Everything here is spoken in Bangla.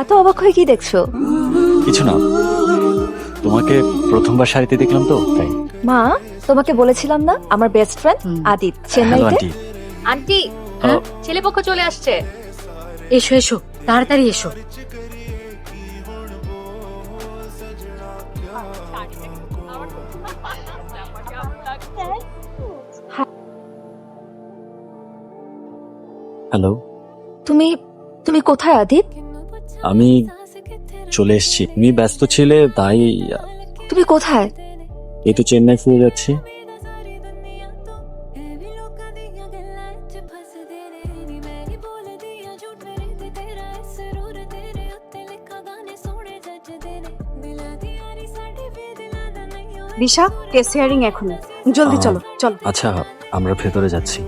এত অবাক হয়ে কি দেখছো? কিছু না, তোমাকে প্রথমবার শাড়িতে দেখলাম তো তাই। মা, তোমাকে বলেছিলাম না আমার বেস্ট ফ্রেন্ড আদিত হ্যালো চেন্নাইতে। আন্টি। আন্টি, হ্যাঁ? ছেলেপক্ষ চলে আসছে। এসো এসো, তাড়াতাড়ি এসো। হ্যালো, তুমি তুমি কোথায় আদিত? আমি চলে এসেছি। তুমি ব্যস্ত ছিলে তাই। তুমি কোথায়? এই তো চেন্নাই ফিরে যাচ্ছি। দিশা, কেস হিয়ারিং এখন, জলদি চলো চলো। আচ্ছা, আমরা ভেতরে যাচ্ছি।